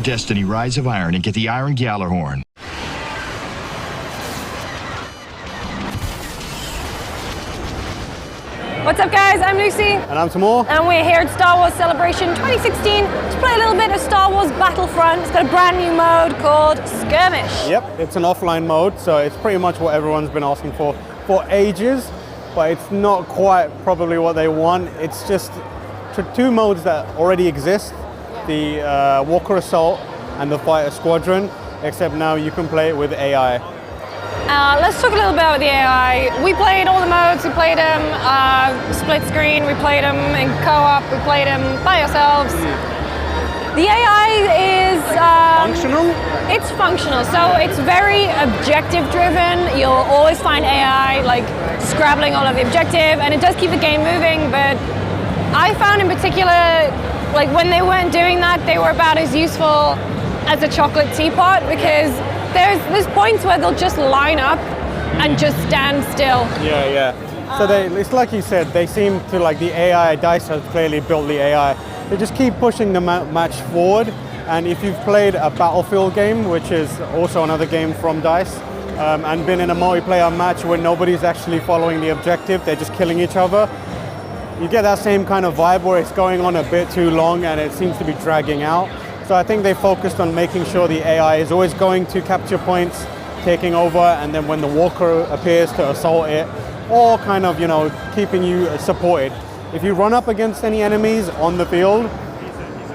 Destiny Rise of Iron and get the Iron Gjallarhorn. What's up guys, I'm Lucy. And I'm Tamor. And we're here at Star Wars Celebration 2016 to play a little bit of Star Wars Battlefront. It's got a brand new mode called Skirmish. Yep, it's an offline mode, so it's pretty much what everyone's been asking for ages, but it's not quite probably what they want. It's just two modes that already exist, the Walker Assault and the Fighter Squadron, except now you can play it with AI. Let's talk a little bit about the AI. We played all the modes, we played them split screen, we played them in co-op, we played them by ourselves. The AI is... functional? It's functional, so it's very objective driven. You'll always find AI like scrabbling all of the objective, and it does keep the game moving, but I found in particular, like when they weren't doing that, they were about as useful as a chocolate teapot, because there's points where they'll just line up and just stand still. Yeah. So it's like you said, they seem to, like, the AI, DICE has clearly built the AI. They just keep pushing the match forward. And if you've played a Battlefield game, which is also another game from DICE, and been in a multiplayer match where nobody's actually following the objective, they're just killing each other, you get that same kind of vibe where it's going on a bit too long and it seems to be dragging out. So I think they focused on making sure the AI is always going to capture points, taking over, and then when the walker appears to assault it, or kind of, keeping you supported. If you run up against any enemies on the field,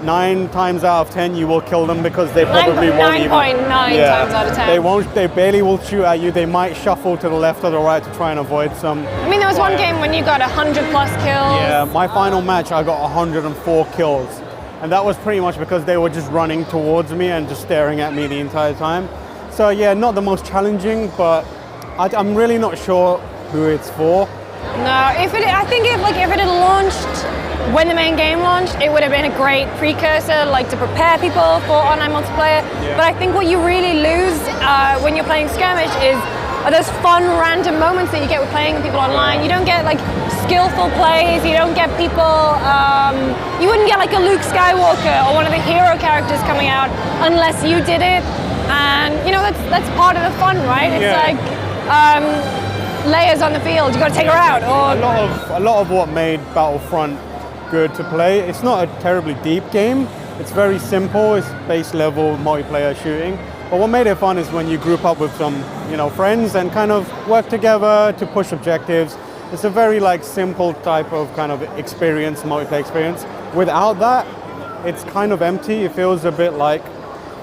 9 times out of 10 you will kill them, because they probably won't even... 9.9 times out of 10. They barely will shoot at you. They might shuffle to the left or the right to try and avoid some... I mean, there was one game when you got 100 plus kills. Yeah, my final match I got 104 kills. And that was pretty much because they were just running towards me and just staring at me the entire time. So yeah, not the most challenging, but I'm really not sure who it's for. No, I think if it had launched when the main game launched, it would have been a great precursor, like to prepare people for online multiplayer. Yeah. But I think what you really lose when you're playing Skirmish are those fun random moments that you get with playing with people online. You don't get like skillful plays, you don't get people, you wouldn't get like a Luke Skywalker or one of the hero characters coming out unless you did it. And that's part of the fun, right? It's like Leia's on the field, you got to take her out. Or a lot of what made Battlefront good to play, it's not a terribly deep game. It's very simple, it's base level multiplayer shooting. But what made it fun is when you group up with some, friends and kind of work together to push objectives. It's a very simple type of kind of experience, multiplayer experience. Without that, it's kind of empty. It feels a bit like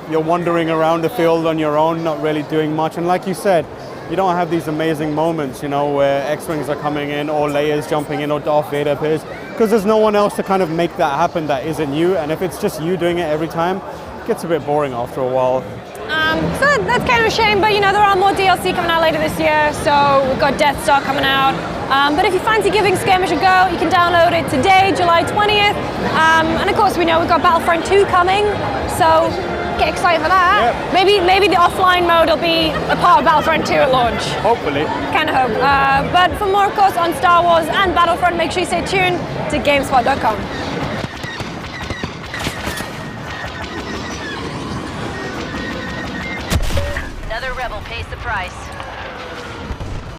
you're wandering around the field on your own, not really doing much. And like you said, you don't have these amazing moments, where X-Wings are coming in or Leia's jumping in or Darth Vader appears, because there's no one else to kind of make that happen that isn't you. And if it's just you doing it every time, it gets a bit boring after a while. So that's kind of a shame, but there are more DLC coming out later this year, so we've got Death Star coming out. But if you fancy giving Skirmish a go, you can download it today, July 20th. And of course, we know we've got Battlefront 2 coming, so get excited for that. Yep. Maybe the offline mode will be a part of Battlefront 2 at launch. Hopefully. Kind of hope. But for more, of course, on Star Wars and Battlefront, make sure you stay tuned to GameSpot.com. Another rebel pays the price.